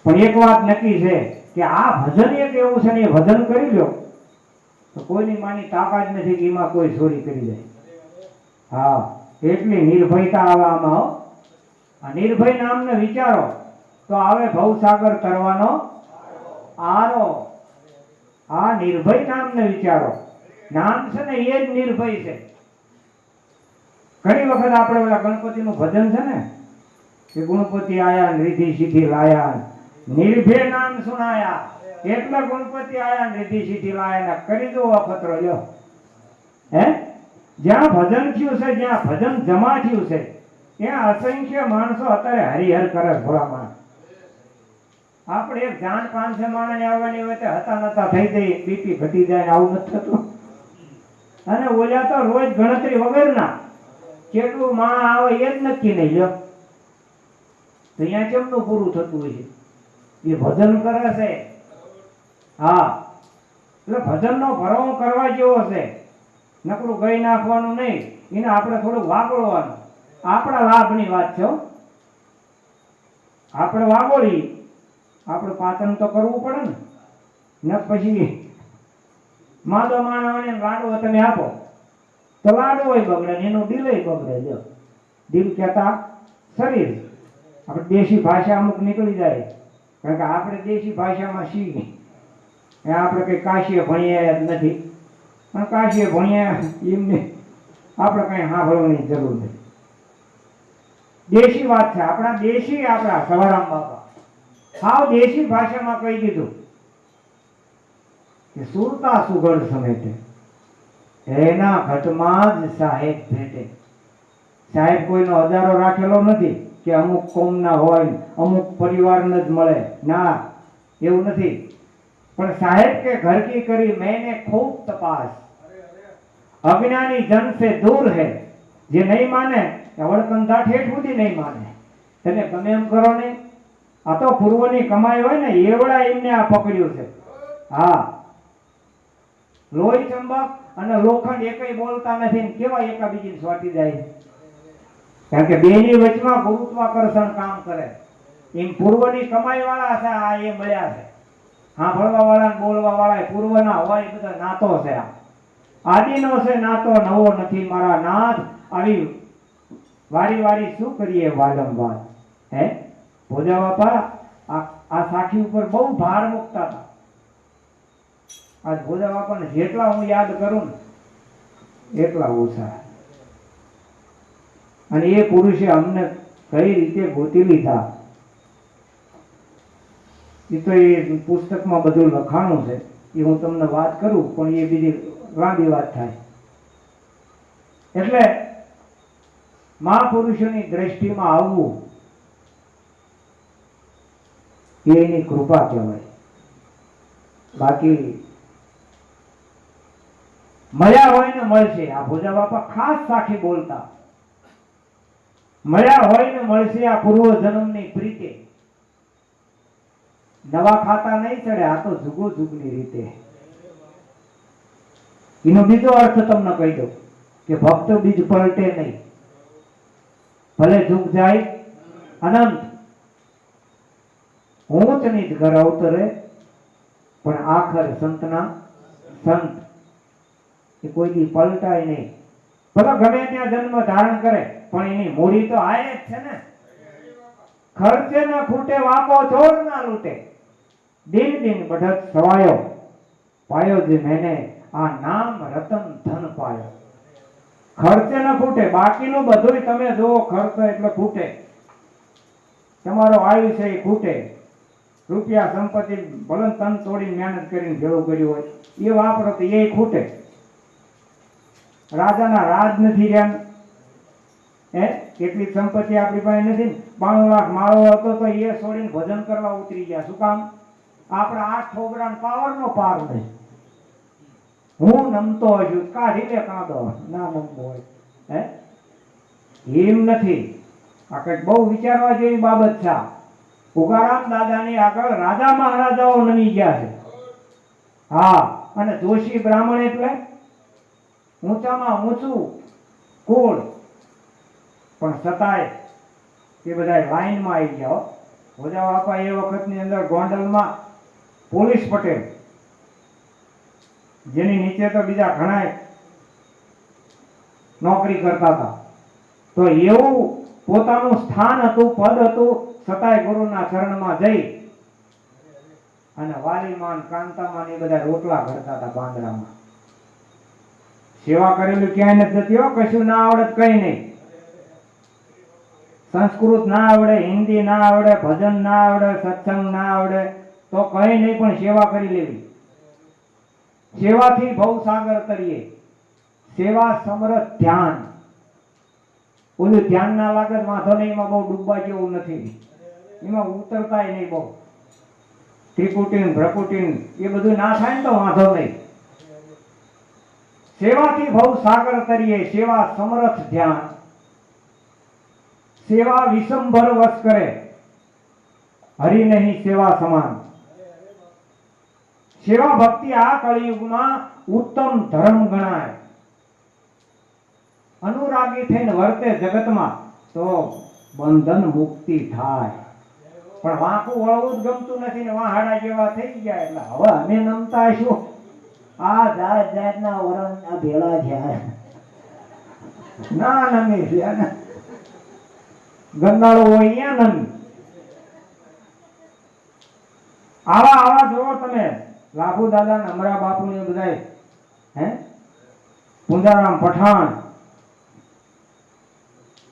પણ એક વાત નક્કી છે કે આ ભજન એક એવું છે ને, એ ભજન કરી લો તો કોઈની માની તાકાત નથી કે એમાં કોઈ ચોરી કરી જાય. હા, એટલી નિર્ભયતા આવે આમાં. આ નિર્ભય નામને વિચારો તો આવે ભવસાગર તરવાનો આરો. આ નિર્ભય નામને વિચારો, નામ છે ને એ જ નિર્ભય છે. ઘણી વખત આપણે ઓલા ગણપતિનું ભજન છે ને કે ગુણપતિ આયા રિધિ સિદ્ધિ લાયા, નિર્ભય નામ સુનાયા, એટલે ગુણપતિ આયા રિધિ સિદ્ધિ લાયા. કરી દો અખતરો લ્યો. હે, જ્યાં ભજન થયું છે, જ્યાં ભજન જમા થયું છે, ત્યાં અસંખ્ય માણસો અત્યારે હરિહર કરે. ભોળા માણસ આપણે એક જાણ 500 માણસ આવવાની હોય તો હતા નતા થઈ જાય, બીપી ઘટી જાય, આવું નથી થતું. અને ઓલા તો રોજ ગણતરી વગરના કેટલું માણસ આવે એ જ નક્કી નહીં લ્યો. તો અહીંયા કેમનું પૂરું થતું હોય છે? એ ભજન કરે છે. હા, એટલે ભજનનો ભરવો કરવા જેવો છે. નકરું ગઈ નાખવાનું નહીં, એને આપણે થોડું વાગોળવાનું. આપણા લાભની વાત છે. આપણે વાગોળી, આપણે પાચન તો કરવું પડે ને. પછી માદો માણસને લાડવો તમે આપો તો લાડવો બગડે, એનું દિલ બગડે. જો દિલ કહેતા શરીર. આપણે દેશી ભાષા અમુક નીકળી જાય, કારણ કે આપણે દેશી ભાષામાં શીખી. આપણે કઈ કાશીએ ભણીએ જ નથી, પણ કાશીએ ભણીએ એમને આપણે કઈ સાંભળવાની જરૂર નથી. દેશી વાત છે, આપણા દેશી, આપણા સવારામ બાપા સાવ દેશી ભાષામાં કહી દીધું કે સુરતા સુગઢ સમેટે, એના ઘટમાં જ સાહેબ ભેટે. સાહેબ કોઈનો હજારો રાખેલો નથી કે અમુક કોમના હોય, અમુક પરિવારને જ મળે. ના, એવું નથી. પણ સાહેબ કે ઘર કી કરી मैंने खूब तपास, अज्ञानी जन से दूर है. જે નહીં માને વળકંધા ઠેઠ સુધી નહીં માને. તમે ગમે એમ કરો નહીં, આ તો પૂર્વની કમાઈ હોય ને એવડા એમને આ પકડ્યું છે. હા, લોહી ચંબક અને લોખંડ એકય બોલતા નથી, કેવા એકાબીજીને સ્વાટી જાય. કારણ કે બેની વચમાં ગુરુત્વાકર્ષણ કામ કરે. એમ પૂર્વની કમાઈ વાળા છે આ, એ મળ્યા છે. સાંભળવા વાળા બોલવા વાળા પૂર્વના હોય, બધા નાતો છે. આદિનો છે નાતો, નવો નથી મારા નાથ. આવી વારી વારી શું કરીએ વારંવાર. હે ભોજા બાપા આ સાખી ઉપર બહુ ભાર મૂકતા હતા. આજ ભોજા બાપાને જેટલા હું યાદ કરું ને એટલા ઓછા. અને એ પુરુષે અમને કઈ રીતે ગોતી લીધા એ તો એ પુસ્તકમાં બધું લખાણું છે. એ હું તમને વાત કરું પણ એ બીજી લાંબી વાત થાય. એટલે મહાપુરુષોની દ્રષ્ટિમાં આવવું એ એની કૃપા કહેવાય. બાકી મળ્યા હોય ને મળશે. આ ભોજા બાપા ખાસ સાખી બોલતા, મળ્યા હોય ને મળશે આ પૂર્વ જન્મની પ્રીતે. નવા ખાતા નહીં ચડે, આ તો જુગો જુગની રીતે. એનો બીજો અર્થ તમને કહી દઉં કે ભક્ત બીજ પલટે નહીં, ભલે જુગ જાય અનંત. ઊંચ નીચ ઘર અવતરે પણ આખર સંતના સંત. એ કોઈ દી પલટાય નહીં. ભલે ગમે ત્યાં જન્મ ધારણ કરે પણ એની મૂડી તો આય જ છે ને. ખર્ચે ન ખૂટે વાપો ચોર ના લૂટે, દિન દિન बढ़त સવાયો, પાયો જે મેને આ નામ રતન ધન પાયો. ખર્ચે ન ખૂટે, બાકીનું બધું તમે જુઓ ખર્ચ એટલે ખૂટે. તમારો આયુષ્ય એ ખૂટે. રૂપિયા સંપત્તિ ભલે તન તોડી મહેનત કરીને ભેળું કર્યું હોય એ વાપરો તો એ ખૂટે. રાજાના રાજ નથી રહ્યા. કેટલીક સંપત્તિ આપણી પાસે નથી. 92 લાખ માળો હતો તો એ છોડીને ભજન કરવા ઉતરી ગયા. શું કામ? આપણા 8 ઠોબરાનો પાવરનો પાર નહીં. હું નમતો છું કાઢી લે કાંદો ના નમતો હોય. એમ નથી. આ કંઈક બહુ વિચારવા જેવી બાબત છે. ઉગારામ દાદાની આગળ રાજા મહારાજાઓ નમી ગયા છે. હા, અને જોશી બ્રાહ્મણ એટલે ઊંચામાં ઊંચું કુળ, પણ છતાંય એ બધા લાઈનમાં આવી ગયા. ભોજા બાપા એ વખતની અંદર ગોંડલમાં પોલીસ પટેલ, જેની નીચે તો બીજા ઘણા નોકરી કરતા હતા, તો એવું પોતાનું સ્થાન હતું, પદ હતું, છતાંય ગુરુના ચરણમાં જઈ અને વાલીમાન કાંતામાન એ બધા રોટલા ઘડતા હતા બાંદરામાં. સેવા કરેલું ક્યાંય નથી જતી હો. કશું ના આવડે કઈ નહીં. સંસ્કૃત ના આવડે, હિન્દી ના આવડે, ભજન ના આવડે, સત્સંગ ના આવડે તો કઈ નહીં, પણ સેવા કરી લેવી. સેવાથી ભવસાગર તરીએ. સેવા સમરસ ધ્યાન. ઓલું ધ્યાન ના લાગે વાંધો નહીં, એમાં બહુ ડૂબવા જેવું નથી, એમાં ઉતરતાય નહીં બહુ. ત્રિકુટીન ભ્રકુટીન એ બધું ના થાય ને તો વાંધો નહીં. સેવાથી ભવસાગર તરીએ. સેવા સમરસ ધ્યાન. સેવા વિષંભર વશ કરે, હરિ નહીં સેવા સમાન. સેવા ભક્તિ આ કળિયુગમાં ઉત્તમ ધર્મ ગણાય. અનુરાગી થઈને વર્તે જગતમાં તો બંધન મુક્તિ થાય. પણ વાંકું વળવું જ ગમતું નથી ને વાહાડા જેવા થઈ ગયા એટલે હવે અમે નમતા શું? આ જાત જાતના વરણ ભેળા થયા. ના નમી છે ગંદાળો હોય અહીંયા નમી. આવા આવા જોવો તમે, લાભુ દાદા ને અમરા બાપુ ને બધા, હે પુંજારામ પઠાણ,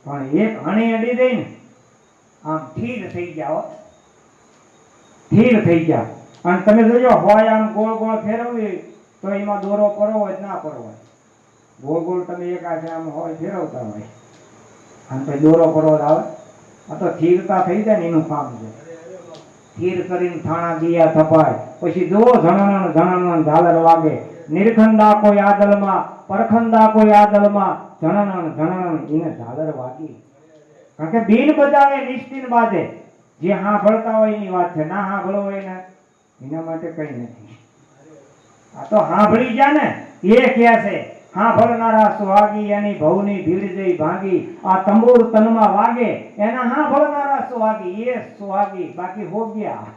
પણ એક હણી અડી દઈ ને આમ થીર થઈ ગયા, થીર થઈ ગયા. અને તમે જોજો હોય આમ ગોળ ગોળ ફેરવવી તો એમાં દોરો પરવો હોય ના પરવો હોય. ગોળ ગોળ તમે એક હાથે આમ હોય ફેરવતા હોય અને પછી દોરો પરવો આવે, આ તો થીરતા થઈ જાય ને એનું કામ છે. થીર કરીને થાણા દિયા થપાય, પછી જો ઝણણ ઝણણ ઝાલર વાગે. નિર્ખંડા કોઈ આદલમાં, પરખંડા કોઈ આદલમાં, ઝણણ ઝણણ એને ઝાલર વાગી. કારણ કે બીન બજાવે નિશ્ચિન બાજે. જે હા ભળતા હોય એની વાત છે, ના હા ભળો હોય ને એના માટે કઈ નથી. આ તો હાંભળી ગયા ને એ કહે છે હા ભળનારા સુહાગી એની ભવની ભીડ જઈ ભાગી. આ તંબુર તનમાં વાગે એના હા ભળનારા સુહાગી, એ સુહાગી બાકી હો ગયા.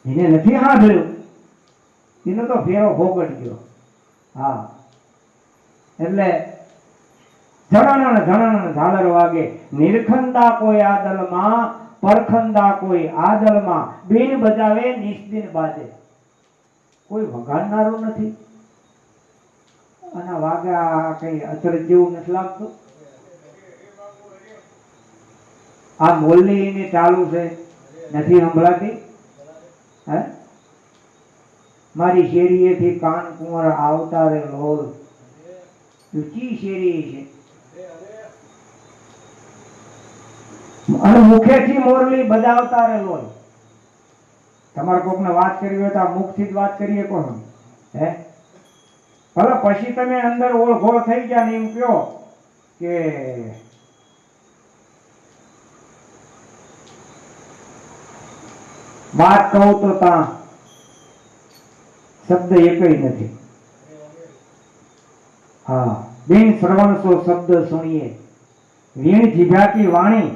એને નથી સાંભળ્યું, એનો તો ફેરો ભોગટ ગયો. હા એટલે ઝણણ ઝણણ ઝાલર વાગે. નિર્ખંદા કોઈ આદલમાં, પરખંદા કોઈ આદલમાં, બીન બજાવે નિસ્દિન બાજે. કોઈ વગાડનારું નથી. અને વાગા કઈ અસર જેવું નથી લાગતું. આ મોલની એની ચાલુ છે, નથી સંભળાતી. હે મારી શેરીએથી કાન કુંવર આવતા રે લોલ. ચી શેરી છે? અને મુખેથી મોરલી બજાવતા રે લોલ. તમારે કોકને વાત કરવી હોય તો આ મુખથી જ વાત કરીએ કોણ? હે ભલે પછી તમે અંદર ઓળઘોળ થઈ ગયા ને એમ કહો કે વાત કહું તો તા શબ્દ એકય નથી. હા બિન શ્રવણસો શબ્દ સુણીએ, વીણ જીભ્યાથી વાણી.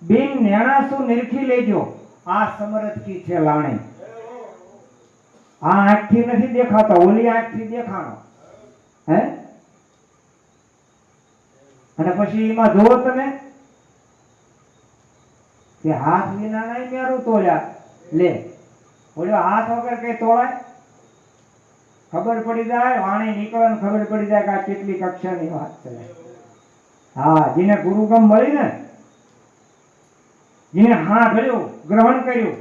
બિન નેણાસુ નિરખી લેજો, આ સમરથ કી છે લાણી. આ આંખથી નથી દેખાતો, ઓલી આંખથી દેખાણો. હે અને પછી એમાં જોવો તમે કે હાથ વિના નહીં મેરું તોડ્યા. લે ઓલો હાથ વગર કઈ તોડાય? ખબર પડી જાય વાણી નીકળે, ખબર પડી જાય કે આ કેટલી કક્ષાની વાત છે. હા જેને ગુરુગમ મળી ને, જેને હા ભર્યું, ગ્રહણ કર્યું,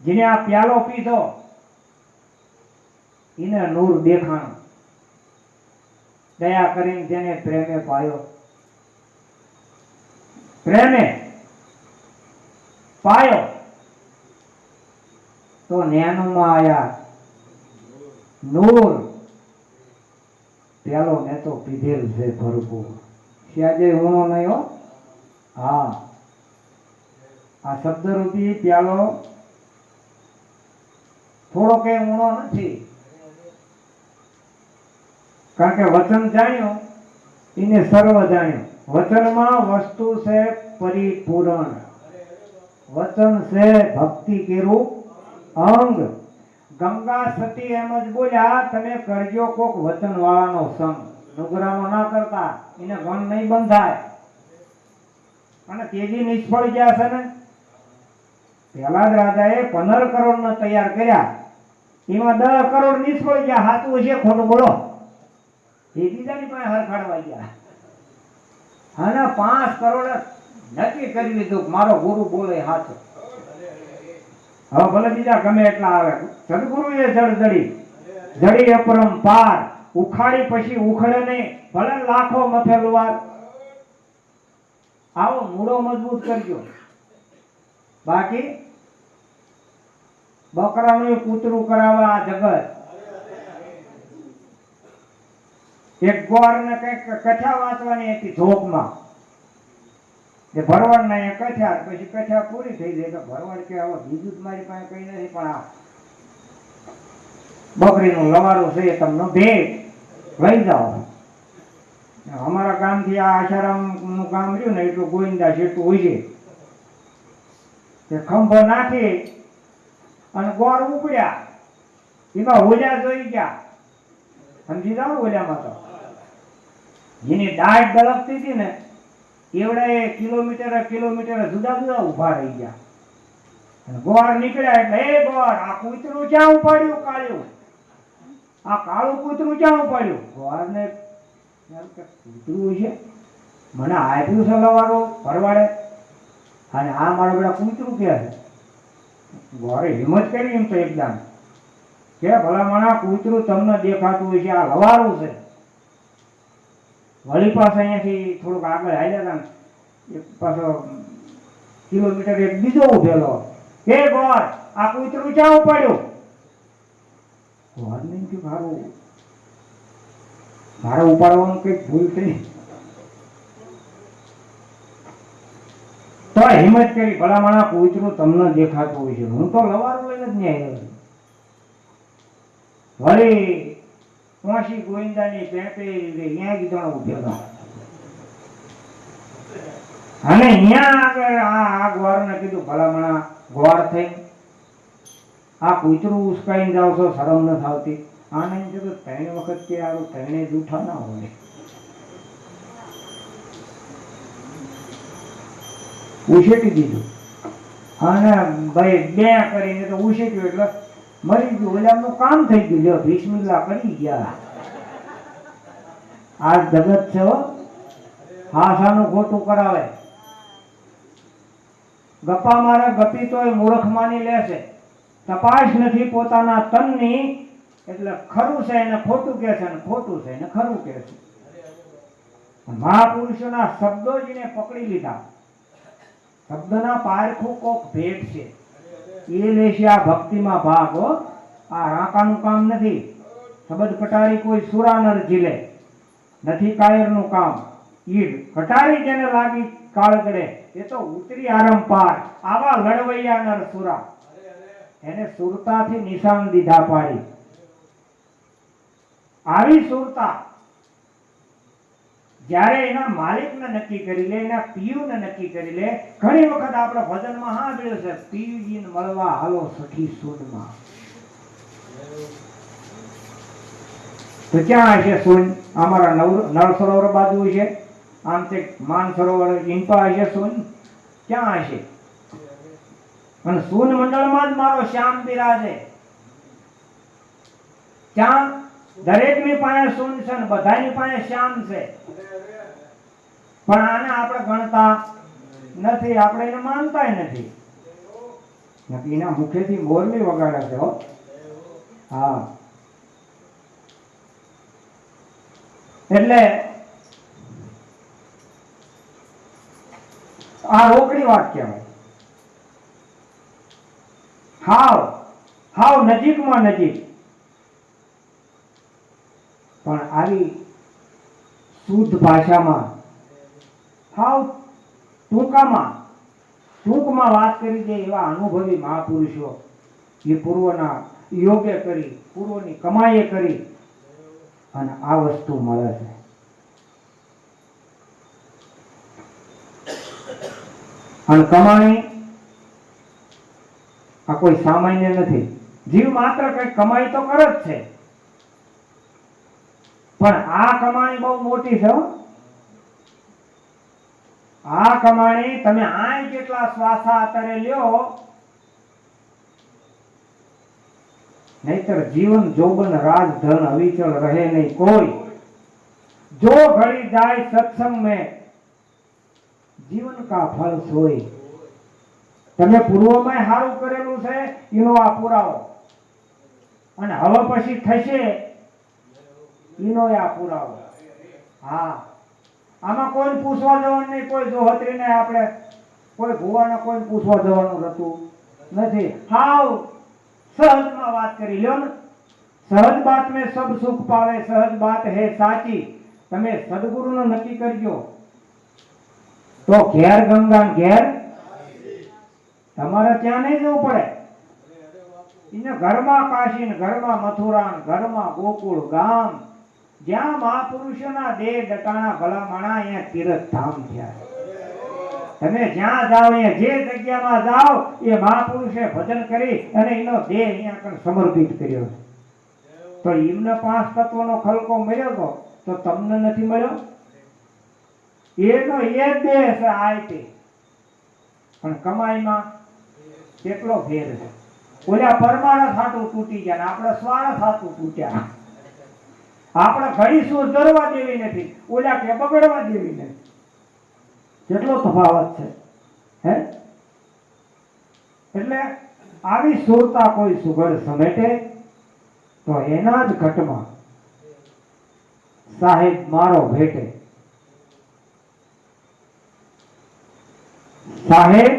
જેને આ પ્યાલો પીધો, એને નૂર દેખાણું. દયા કરીને જેને પ્રેમે પાયો, પ્રેમે પાયો તો નેનુમાં આયા નૂર. પ્યાલો મેં તો પીધેલ છે ભરપૂર. સ્યાજે ઊણો નહીં હો. હા આ શબ્દરૂપી પ્યાલો થોડો કઈ ઊણો નથી. કારણ કે વચન જાણ્યું એને સર્વ જાણ્યું. વચનમાં વસ્તુ છે પરિપૂરણ, વચન છે ભક્તિ કેરું અંગ. ગંગા સતી એમ જ બોલ્યા, તમે કરજો કોક વચન વાળાનો સંગ, નુગરાનો ના કરતા, એને ગણ નહીં બંધાય. અને તેજી નિષ્ફળ ગયા છે ને. પહેલા જ રાજાએ 15 કરોડ તૈયાર કર્યા, એમાં 10 કરોડ નિષ્ફળ ગયા. સાચું હશે ખોટું બોલો? એકબીજાની પાસે હરખાડવા ગયા. અને 5 કરોડ નક્કી કરી લીધું મારો ગુરુ બોલે સાચું. હવે ભલે બીજા ગમે એટલા આવે, સદગુરુ એ જડી અપરંપાર, ઉખાડી પછી ઉખડે નહીં, ભલે લાખો મથે લુવાર. આવો મૂળો મજબૂત કરજો. બાકી બકરાનું કૂતરું કરાવવા આ જગત. એક ગોર ને કઈક કથા વાંચવાની હતી ઝોપમાં, જે ભરવાડ ના એ કથા, પછી કથા પૂરી થઈ જાય તો ભરવાડ કે આવો બીજું મારી પાસે કઈ નથી, પણ આ બકરીનું લવારું છે તમને ભેટ લઈ જાઓ. અમારા ગામથી આ આશારામ નું ગામ રહ્યું ને એટલું ગોવિંદા જેટલું હોય છે. તે ખંભો નાખી અને ગોળ ઉપડ્યા, એમાં ઓલ્યા જોઈ ગયા. સમજી જાઓ ઓલ્યામાં તો જેની દાઢ દળકતી હતી ને એવડે કિલોમીટર જુદા જુદા ઉભા રહી ગયા. અને ગોળ નીકળ્યા એટલે એ ગોળ આ કૂતરું ક્યાં ઉપાડ્યું? કાળ્યું આ કાળું કૂતરું ક્યાં ઉપાડ્યું? ગોળ ને કૂતરું છે, મને આપ્યું છે લવારો ભરવાડે, અને આ મારો બેટા કૂતરું કે છે. ગોળે હિંમત કરી એમ તો એકદમ કે ભલામણા કૂતરું તમને દેખાતું હોય છે, આ લવારું છે. વળી પાસે અહીંયાથી થોડુંક આગળ હાલ્યા હતા ને એક પાછો કિલોમીટર એક બીજો ઉભેલો, કે ગોળ આ કૂતરું ક્યાં ઉપાડ્યું? ગોળ નહીં કે મારે ઉપાડવાનું કઈક ભૂલ થઈ. તો હિંમત કરી ભલામણા કૂતરું તમને દેખાતું હોય છે, હું તો લવારું લઈને જ ન્યાય. વળી પોસી ગોવિંદાની ત્યાં કીધો ઉભેલો, અને અહીંયા આગળ આ ગોળને કીધું ભલામણા ગોળ થઈ આ કૂતરું ઉસકાઈને જાવ છો, શરમ ન આવતી? આને કીધું 3 વખત કે આવું 3 જૂઠા ના હોય. ઉછેટી દીધું અને ભાઈ 2 કરીને તો ઉછેટ્યું એટલે મરી ગયું. ઓલાનું કામ થઈ ગયું. લ્યો બિસ્મિલ્લાહ કરી ગયા. આ જગત છે હો, હાસાનું ખોટું કરાવે. ગપ્પા મારે ગપી તોય મૂર્ખ માની લેશે. તપાસ નથી પોતાના તનની, એટલે ખરું છે એને ખોટું કે છે, ખોટું છે એને ખરું કે છે. મહાપુરુષોના શબ્દો જ એને પકડી લીધા. શબ્દના પારખું કોક ભેટ છે, એ લેશે આ ભક્તિમાં ભાગ. હો, આ રાકાનું કામ નથી. શબ્દ કટારી કોઈ સુરા નર ઝીલે નથી, કાયરનું કામ. ઈડ કટારી જેને લાગી કાળગડે એ તો ઉતરી આરમ પાર. આવા લડવૈયા નર સુરા, એને સુરતાથી નિશાન દીધા પાડી. આવી સુરતા જ્યારે એના માલિકને નક્કી કરી લે, એના પિયુને નક્કી કરી લે. ઘણી વખત આપણે ભજનમાં સાંભળ્યું છે, પિયુજીને મળવા હાલો સખી સૂનમાં. તો ક્યાં હશે સૂન? અમારા નળ સરોવર બાજુ છે, આમ તે માન સરોવર ઇન્પા હશે સૂન, ક્યાં હશે? અને સૂન મંડળમાં જ મારો શ્યામ બિરાજે. ત્યાં દરેકની પાસે સૂન છે ને બધાની પાસે શ્યામ છે, પણ આને આપણે ગણતા નથી, આપણે એને માનતા નથી. એના મુખેથી મોરલી વગાડે છે. હો, હા. એટલે આ રોકડી વાત કહેવાય. હાવ નજીકમાં નજીક, પણ આવી શુદ્ધ ભાષામાં હાવ ટૂંકમાં વાત કરી દે એવા અનુભવી મહાપુરુષો એ પૂર્વના યોગે કરી, પૂર્વની કમાઈએ કરી અને આ વસ્તુ મળે છે. અને કમાણી આ કોઈ સામાન્ય નથી. જીવ માત્ર કઈ કમાઈ તો કરે જ છે, પણ આ કમાણી બહુ મોટી છે. આ કમાણી તમે આય જેટલા શ્વાસા અત્યારે લ્યો, નહીતર જીવન જોબન રાજધન અવિચલ રહે નહીં કોઈ. જો ઘડી જાય સત્સંગ में જીવન કા ફળ સોય. તમે પૂર્વમાં સારું કરેલું છે એનો આ પુરાવો, અને હવે પછી થશે એનો આ પુરાવો. હા, આમાં કોઈ પૂછવા જવાનું નહીં, કોઈ જોહત્રીને આપણે કોઈ ભુવાને કોઈ પૂછવા જવાનું રહેતું નથી. હાવ સહજમાં વાત કરી લ્યો ને. સહજ બાત में सब सुख पावे, सहज बात है साची. તમે સદગુરુને નક્કી કરજો તો ઘેર ગંગા ઘેર તમારે ત્યાં નહીં જવું પડે. એને ઘરમાં કાશી ને ઘરમાં મથુરા ને ઘરમાં ગોકુળ ગામ, જ્યાં મહાપુરુષોના દેહ દટાણા ભલામણા અહીંયા તીર્થ ધામ થયા. તમે જ્યાં જાઓ અહીંયા જે જગ્યામાં જાઓ એ મહાપુરુષે ભજન કરી અને એનો દેહ અહીંયા કણ સમર્પિત કર્યો. તો એમને 5 તત્વનો ખલકો મળ્યો તો તમને નથી મળ્યો? એનો એ જ દેહ છે આ તે, પણ કમાઈમાં કેટલો ફેર છે. ઓલા પરમાણસ હાટું તૂટી ગયા ને આપણે સ્વાર્થ હાટું તૂટ્યા. આપણે ઘડી સુધરવા દેવી નથી, ઓલા કે બગડવા દેવી નથી. કેટલો તફાવત છે હે? એટલે આવી સુરતા કોઈ સુગડ સમેટે તો એના જ ઘટમાં સાહેબ મારો ભેટે. साहेब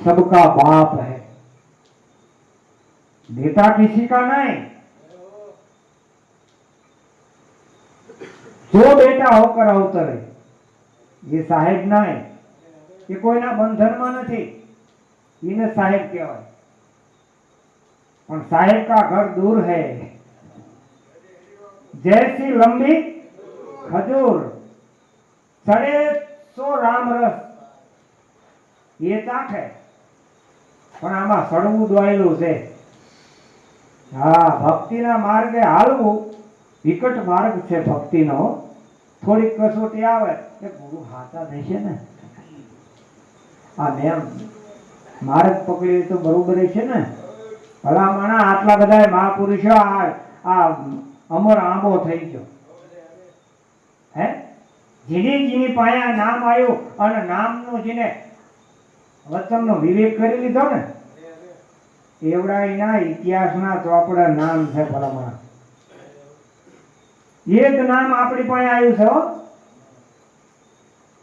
सबका बाप है, बेटा किसी का नहीं. जो बेटा होकर अवतरे ये साहेब नहीं, ये कोईना बंधનમાં નથી, એને સાહેબ કહેવાય. પણ સાહેબ का घर दूर है, जैसी लंबी खजूर सड़े सो राम रस. ये चाखे પણ આમાં સડવું દોયેલું છે. હા, ભક્તિના માર્ગે હાલવું વિકટ માર્ગ છે ભક્તિનો. થોડીક કસોટી આવે કે ગુરુ હાચા થશે ને, આ મેં માર્ગ પકડી તો બરોબર છે ને. ભલામણા આટલા બધા મહાપુરુષો આ અમર આંબો થઈ ગયો હે. જેની પાયા નામ આવ્યું અને નામનું જેને વચનનો વિવેક કરી લીધો ને, એવડા એના ઇતિહાસના ચોપડા નામ છે ભલામણા. એ જ નામ આપણી પાસે આવ્યું છે.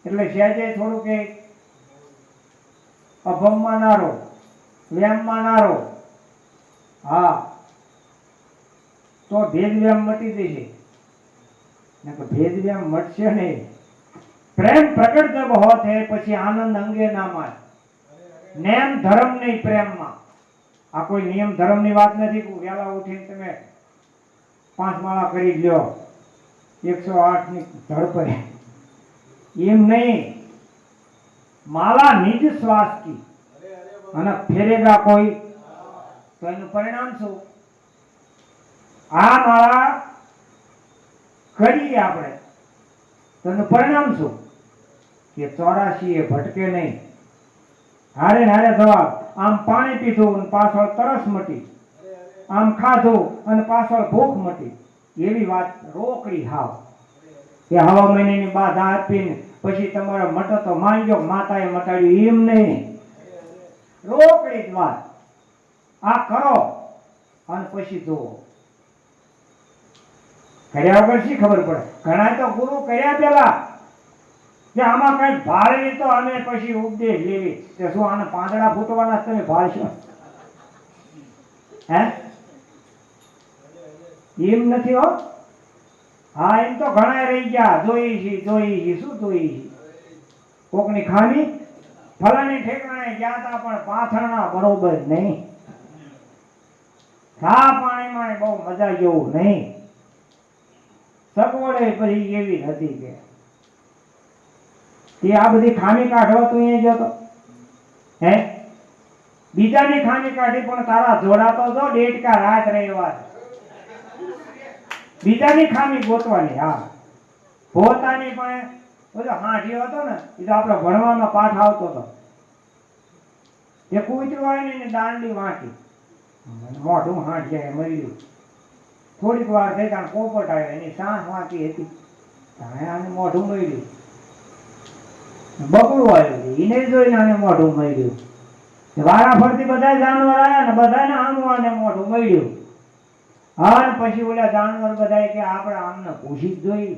એટલે સહેજે થોડું કે અભમમાં ના રહો, વ્યામમાં ના રહો. હા, તો ભેદ વ્યામ મટી જશે. ભેદ વ્યામ મટશે નહીં. પ્રેમ પ્રગટ જબ હોત है પછી આનંદ અંગે ના માય. નેમ ધર્મ નહીં પ્રેમમાં. આ કોઈ નિયમ ધર્મની વાત નથી કે વહેલા ઉઠીને તમે 5 માળા કરી લ્યો 108 ની ધડપડે, એમ નહીં. માલા નિજ શ્વાસ કી અને ફેરેગા કોઈ તો એનું પરિણામ શું? આ માળા કરીએ આપણે તો એનું પરિણામ શું? કે 84 એ ભટકે નહીં. હારે હારે જવાબ. આમ પાણી પીધું અને પાછળ તરસ મટી, આમ ખાધું અને પાછળ ભૂખ મટી. એવી વાત રોકડી હાવ. કે હવા મહિનાની બાધા આપીને પછી તમારે મટો તો માંગ્યો, માતાએ મટાડ્યું એમ નહીં. રોકડી જ વાત. આ કરો અને પછી જુઓ. કર્યા વગર શી ખબર પડે? ઘણા તો ગુરુ કર્યા પેલા કે આમાં કઈ ભાળવી તો અમે પછી ઉપદેશ લેવી કે શું આને પાંદડા ફૂટવાના તમે ભાળશો હે? એમ નથી હો. હા, એમ તો ઘણા રહી ગયા. જોઈ શું જોઈ? કોકની ખામી ફલાણી ઠેકાણે ગયા હતા પણ પાથરણા બરોબર નહીં. ચા પાણીમાં બહુ મજા જેવું નહીં. સગવડે પછી એવી હતી કે તે આ બધી ખામી કાઢવા તું અહીંયા ગયો તો હે? બીજાની ખામી કાઢી પણ તારા જોડા તો જો ડેટકા રાત રહેવા. બીજાની ખામી ગોતવાની. હા, પોતાની પણ ઓલો હાંઢિયો હતો ને, એ તો આપણે ભણવામાં પાઠ આવતો હતો. એ કૂતરું આવીને એને દાંડી વાંકી, મોઢું હાંઢિયાએ મળ્યું. થોડીક વાર થઈ ત્યાં પોપટ આવ્યો, એની સાસ વાંકી હતી, આને મોઢું મળ્યું. બકડું આવ્યું, એને જોઈને આને મોઢું મળ્યું. વારા ફરતી બધા જાનવર આવ્યા ને બધાને આનું આને મોઢું મળ્યું. હા, પછી ઓલા જાનવર બધા કે આપણે આમને પૂછી જ જોઈ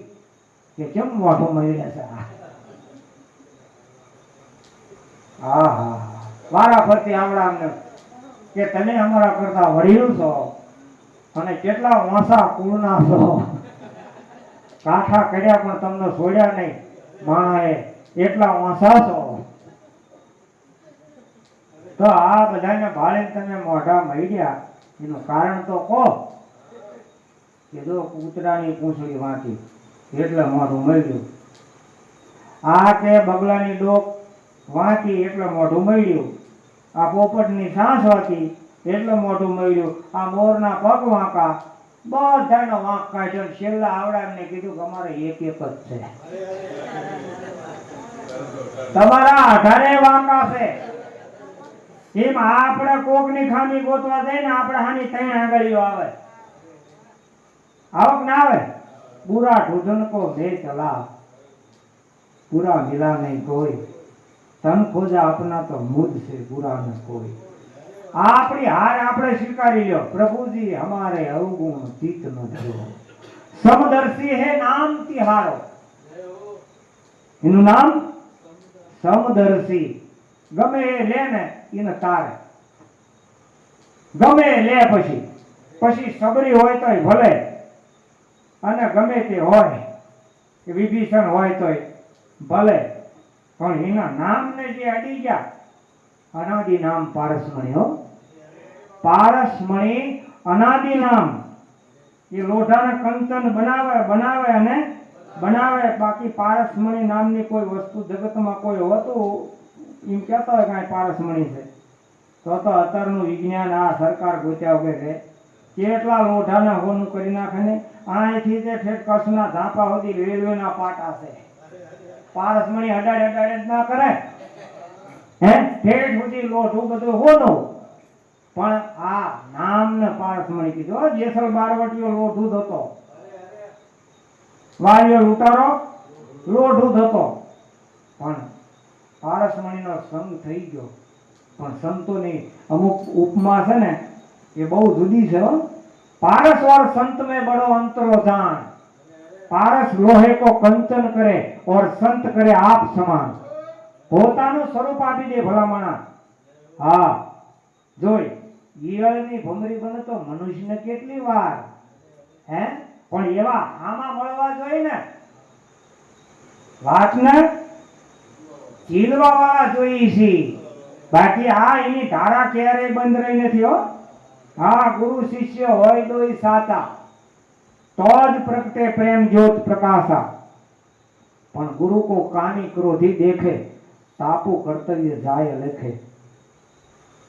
કે કેમ મોઢું મળ્યા છે. હા હા, વારા ફરતી આવડા અમને કે તમે અમારા કરતા વડીલ છો અને કેટલા વાંસા કુળના છો, કાંઠા કર્યા પણ તમને છોડ્યા નહીં માણાએ, એટલા વાંસા છો. તો આ બધાને ભાળે તમે મોઢા મળ્યા, એનું કારણ તો કહો. કે જો કૂતરાની પૂંછડી વાંકી એટલે મોઢું મળ્યું, આ કે બગલાની ડોક વાંકી એટલે મોઢું મળ્યું, આ પોપટની સાંસ વાંકી એટલે મોઢું મળ્યું, આ મોરના પગ વાંકા, બધાનો વાંક કાઢ્યો. છેલ્લા આવડા એમને કીધું કે અમારે એક જ છે, તમારા 18 વાંકા છે. એમ આપણે કોકની ખામી ગોતવા જાય ને, આપણે હાની 3 આંગળીઓ આવે. આવક ના આવે. बुरा ढूंढन को दे चला, बुरा मिला नहीं कोई, तन खोजा अपना तो मुझ से बुरा न कोई. આપણી હાર આપણે સ્વીકારી લ્યો. પ્રભુજી હમારે અવગુણ ચિત ન થયો, સમદર્શી હે નામ તિહારો. એનું નામ સમદર્શી. ગમે એ લે ને એને તારે, ગમે એ લે પછી સબરી હોય તોય ભલે, અને ગમે તે હોય કે વિભીષણ હોય તોય ભલે, પણ એના નામને જે અડી ગયા, અનાદિ નામ પારસમણી. હો, પારસમણી અનાદિ નામ. એ લોઢાને કંચન બનાવે અને બનાવે. બાકી પારસમણી નામની કોઈ વસ્તુ જગતમાં કોઈ હોતું એમ કહેતા હોય કાંઈ પારસમણી છે, તો અત્યારનું વિજ્ઞાન આ સરકાર ગોત્યા વગર છે. કેટલા લોઢાના હોનું કરી નાખે ને. અહીંથી તે ઠેઠ કચ્છના ધાપા સુધી રેલવેના પાટા છે. પારસમણી અડાડે જ ના કરે. હે, ઠેઠ સુધી લોઢું બધું હોનું, પણ આ નામને પારસમણી કીધું. જેસલ બારવટીયો લોઢું થતો, વાળીઓ લૂંટારો લોઢું થતો, પણ પારસમણીનો સંગ થઈ ગયો. પણ સંતોની અમુક ઉપમા છે ને એ બહુ જુદી છે. પારસ और संत में बड़ो अंतरो जान, पारस लोहे को कंचन करे और संत करे आप समान. પોતાનું સ્વરૂપ આપી દે ભલામણા. હા, જોઈ ઈયળની ભમરી બને તો મનુષ્યને કેટલી વાર, હે, પણ એવા આમાં મળવા જોઈએ ને. વાતને ચીલવા વાળા જોઈએ છે, બાકી આ એની ધારા ક્યારેય બંધ રહી નથી. હો, હા, ગુરુ શિષ્ય હોય તો સાચા, તો જ પ્રગટે પ્રેમ જ્યોત પ્રકાશા. પણ ગુરુ કો કાની ક્રોધી દેખે, તાપુ કર્તવ્ય જાય લેખે.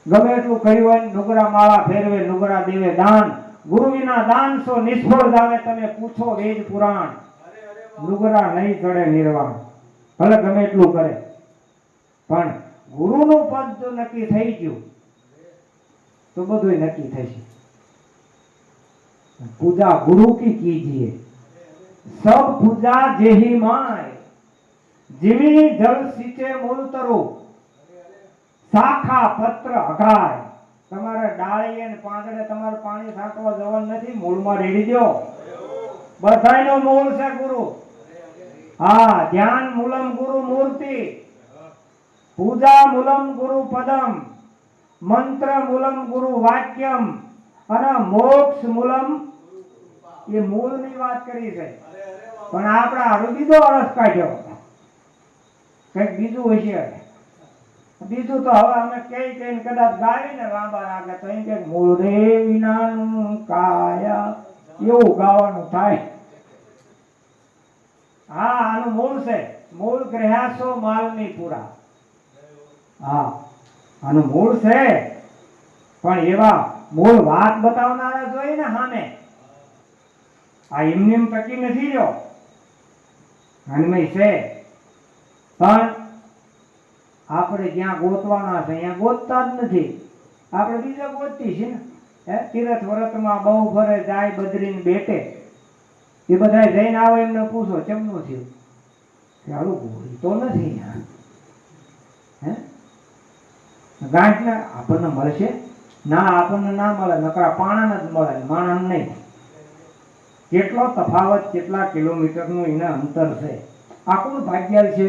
ગમે એટલું કર્યું હોય, નુગરા માળા ફેરવે, નુગરા દેવે દાન, ગુરુ વિના દાન સો નિષ્ફળ જાવે. તમે પૂછો વેદ પુરાણ, નુગરા નહીં ચડે નિર્વાણ. ભલે ગમે એટલું કરે, પણ ગુરુનું પદ જો નક્કી થઈ ગયું તો બધું નક્કી થશે. પૂજા ગુરુ की कीजिए, सब पूजा जेही माय, जीवी जल सींचे मूल तरो, શાખા પત્ર અઘાય. તમારે ડાળીએ ને પાંદડે તમારે પાણી છાંટવા જવાનું નથી, મૂળમાં રેડી દો. બધાયનો મૂળ છે ગુરુ. હા, ધ્યાન મૂલમ ગુરુ મૂર્તિ, પૂજા મૂલમ ગુરુ પદમ, મંત્ર મૂલમ ગુરુ વાક્યમ, અને મોક્ષ મૂલમ. એ મૂળની વાત કરી છે, પણ આપણે આરો બીજો અરસ કાઢ્યો, કંઈક બીજું હશે. બીજું તો હવે અમે કઈ કદાચ ગાવીને લાંબા રાખે તો એમ કે મૂળ રે વિનાનું કાયા, એવું ગાવાનું થાય. હા, આનું મૂળ છે મૂળ ગ્રહ્યાસો માલની પૂરા. હા, આનું મૂળ છે, પણ એવા મૂળ વાત બતાવનારા જોઈએ ને સામે. આ એમનેમ ટકી નથી જો અન્મય છે, પણ આપણે જ્યાં ગોતવાના છે અહીંયા ગોતતા જ નથી. આપણે બીજા ગોતતી છે ને. તીરથ વ્રતમાં બહુ ફરે જાય બદરીને બેટે, એ બધા જઈને આવે એમને પૂછો કેમનું થયું, હારું ગોળી તો નથી. ગાંઠને આપણને મળશે ના, આપણને ના મળે, નકરા પાણાને જ મળે, માણસ નહીં. કેટલો તફાવત, કેટલા કિલોમીટરનું એને અંતર છે. આ કોણ ભાગ્યાલ છે?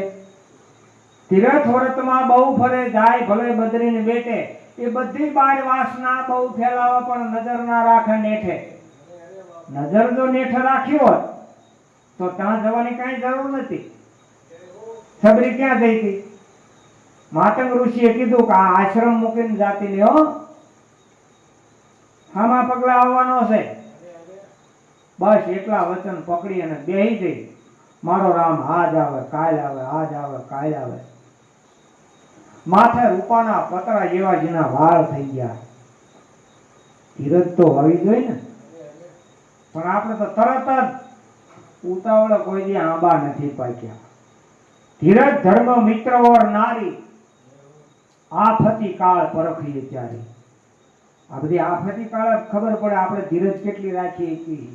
તીરથ વ્રતમાં બહુ ફરે જાય ભલે બદરીને બેટે, એ બધી બાર વાસના બહુ ફેલાવે પણ નજર ના રાખે નેઠે. નજર જો નેઠે રાખ્યો હોત તો ત્યાં જવાની કઈ જરૂર નથી. સબરી ક્યાં ગઈ હતી? માતંગ ઋષિએ કીધું કે આ આશ્રમ મૂકીને જાતી ને હો, આમાં પગલા આવવાનો છે. બસ એટલા વચન પકડી અને બેહી ગઈ. મારો રામ આજ આવે કાલ આવે, આજ આવે કાલ આવે. માથે રૂપાના પતરા જેવા જેના વાળ થઈ ગયા. ધીરજ તો હોવી જોઈએ ને, પણ આપણે તો તરત જ ઉતાવળે કોઈ દી આંબા નથી પાક્યા. ધીરજ ધર્મ મિત્ર ઓર નારી, આફતી કાળ પરખીએ ત્યારે. આ બધી આફતી કાળ ખબર પડે આપણે ધીરજ કેટલી રાખીએ એટલી.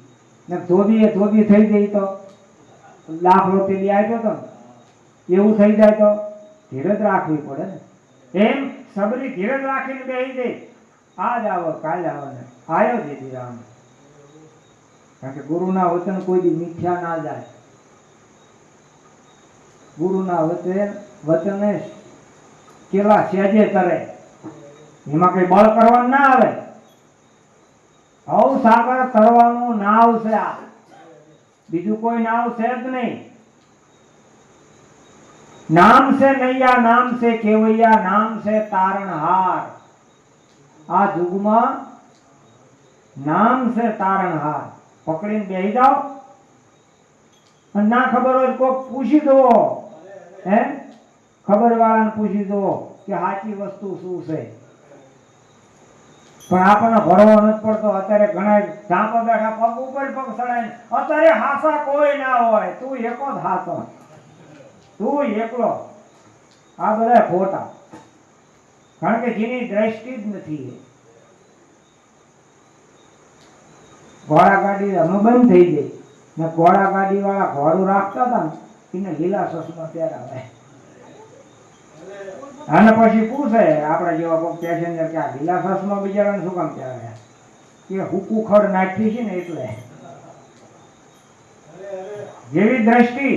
ને ધોબી થઈ ગઈ તો લાખ રોટી આપ્યો તો એવું થઈ જાય તો ધીરજ રાખવી પડે ને. એમ સબરી ધીરજ રાખીને બેહી ગઈ. આજ આવે કાલ આવે ને આયો દીધી રામ. કારણ કે ગુરુના વચન કોઈ દી મિથ્યા ના જાય. ગુરુના વચને કેલા સહેજે તરે, એમાં કઈ બળ કરવાનું ના આવે. હવ સાગર તરવાનું નાવ છે આ, બીજું કોઈ નાવ છે જ નહીં. નામ છે નૈયા, નામ છે કેવૈયા, નામ છે તારણહાર. આ યુગમાં નામ છે તારણહાર. પકડીને બેસી જાઓ અને ના ખબર હોય કોક પૂછી દો, ખબર વાળાને પૂછી દો કે સાચી વસ્તુ શું છે. પણ આપણને ભરવો નથી પડતો. અત્યારે ઘણા ઝાંપા બેઠા પગ ઉપર પગ ચડાય. અત્યારે હાસા કોઈ ના હોય, તું એકો જ હાસો, તું એકલો. આ બધા ખોટા, કારણ કે જેની દ્રષ્ટિ જ નથી. ઘોડા ગાડી અમે બંધ થઈ ગઈ ને ઘોડા ગાડી વાળા ઘોડું રાખતા હતા ને એને લીલા ચશ્મા પહેરાવે. અને પછી પૂછે આપડા જેવા કોઈ પેસેન્જર કે આ લીલા ચશ્મા બિચારાને શું કામ પહેરાવે? કે હુકુ ખડ નાખી છે ને એટલે. જેવી દ્રષ્ટિ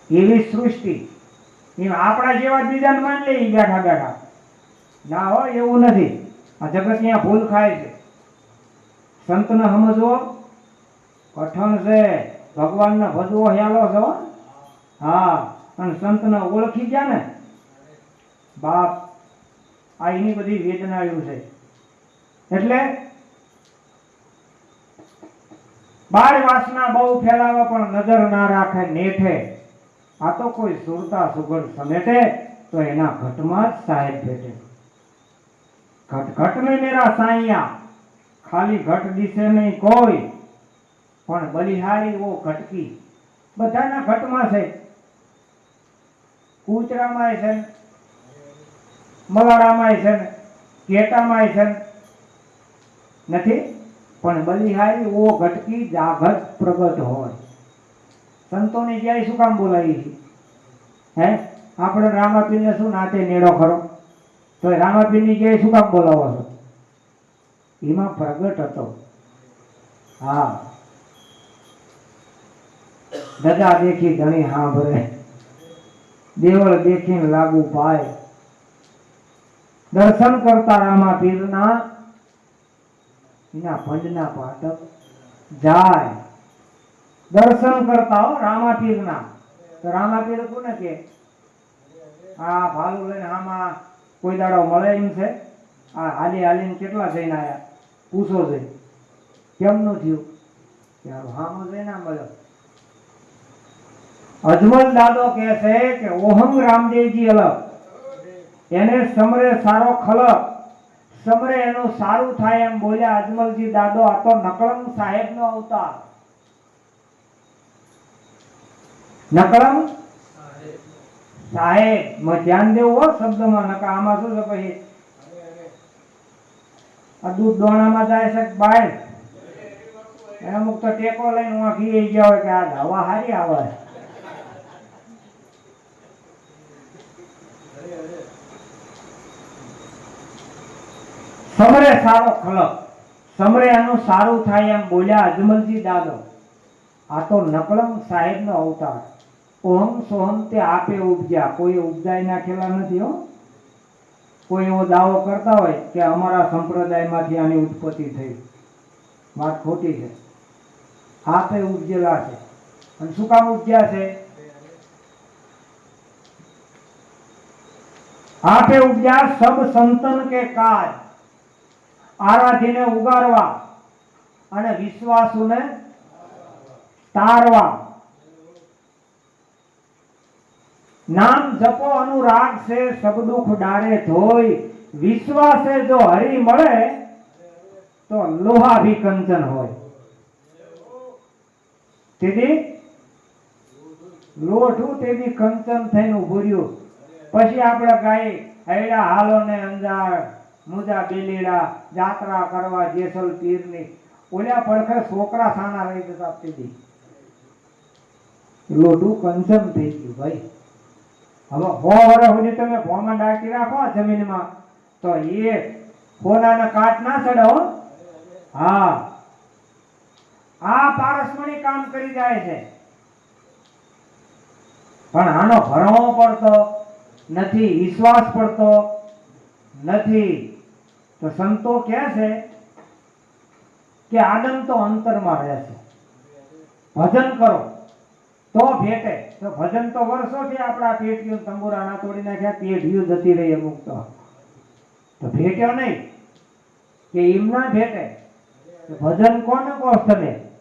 એવી સૃષ્ટિ. એમ આપણા જેવા બીજાને માન લે બેઠા બેઠા. ના હોય એવું નથી. આ જગત અહીંયા ભૂલ ખાય છે. સંતને સમજવો કઠણ છે, ભગવાનને ભજવો હેલો છે. હા, અને સંતને ઓળખી ગયા ને બાપ, આ એની બધી વેદનાયું છે. એટલે બાળ વાસના બહુ ફેલાવે પણ નજર ના રાખે નેઠે. આ તો કોઈ સુરતા સુગંધ સમેટે તો એના ઘટમાં જ સાહેબ બેઠે. ઘટ ઘટ में मेरा साइया, ખાલી ઘટ દિશે નહીં કોઈ, પણ બલિહારી વો ઘટકી. બધાના ઘટમાં છે. કૂતરામાં છે, મલાડામાં છે, ઘેટામાં છે, નથી. પણ બલિહારી વો ઘટકી જાગત પ્રગટ હોય. સંતોની જય શું કામ બોલાવી છે? આપણે રામાપીરને શું નાતે નેડો ખરો, તો રામાપીરની જય શું કામ બોલાવો છો? એમાં પ્રગટ હતો. હા, દજા દેખી ધણી સાંભળે, દેવળ દેખીને લાગુ પાય. દર્શન કરતા રામાપીરના એના ભંડના પાટક જાય. દર્શન કરતા હો રામાપીરના. તો રામાપીર કોને કે આ ભાલું લઈને આમાં કોઈ દાડો મળે એમ છે? આ હાલી હાલીને કેટલા જઈને આયા પૂછો છે કેમનું થયું? હામાં જઈને મળ્યો. અજમલ દાદો કહે છે કે ઓહમ રામદેવજી અલગ, એને સમરે સારો ખલક, સમરે એનું સારું થાય એમ બોલ્યા અજમલજી દાદો. આ તો નકળંગ સાહેબ નો અવતાર. નકળંગ સાહેબ માં ધ્યાન દેવું હો શબ્દમાં, નકા આમાં શું છે પછી આ દૂધ દોણામાં જાય છે બહાર, અમુક તો ટેકો લઈને વાંખી ગયા હોય કે આ હવા હારી આવે. સમરે સારો ખલક, સમરે એનું સારું થાય એમ બોલ્યા અજમલજી દાદો. આ તો નકળંગ સાહેબ નો અવતાર. ઓહમ સોહમ તે આપે ઉપજ્યા, કોઈ ઉપજાઈ નાખેલા નથી હો. કોઈ એવો દાવો કરતા હોય કે અમારા સંપ્રદાયમાંથી આની ઉત્પત્તિ થઈ, વાત ખોટી છે. આપે ઉપજેલા છે. અને શું કામ ઉપજ્યા છે? આપે ઉપજ્યા સબ સંતન કે કાજ, આરાધીને ઉગારવા અને વિશ્વાસુને તારવા. નામ જપો અનુરાગ છે સબ દુઃખ ડારે ધોઈ, વિશ્વાસે જો હરી મળે તો લોહા ભી કંચન હોય. તેથી લોઠું તેથી કંચન થઈને ઉભું રહ્યું. પછી આપણે ગાય હૈડા હાલો ને અંજાર મુજા બેલીડા જાત્રા કરવા જેસલ પીરની. ઓલા પડખે છોકરા સાના રહી જતા તેથી લોઠું કંચન થઈ ગયું ભાઈ. હવે 100 વર્ષ સુધી તમે ભોમાં ડાકી રાખો જમીનમાં તો એ સોનાના કાટ ના ચડે હો. હા, આ પારસમણી કામ કરી જાય છે, પણ આનો ભરવો પડતો નથી, વિશ્વાસ પડતો નથી. તો સંતો કહે છે કે આનંદ તો અંતરમાં રહેશે. ભજન કરો તો ભેટે. તો ભજન તો વર્ષોથી આપણા પેટીઓ તંબુરાના તોડી નાખ્યા, પેઢીઓ જતી રહી અમુક તો ભેટ્યો નહીં કે એમ ના ભેટે. ભજન કોને કહો તમે?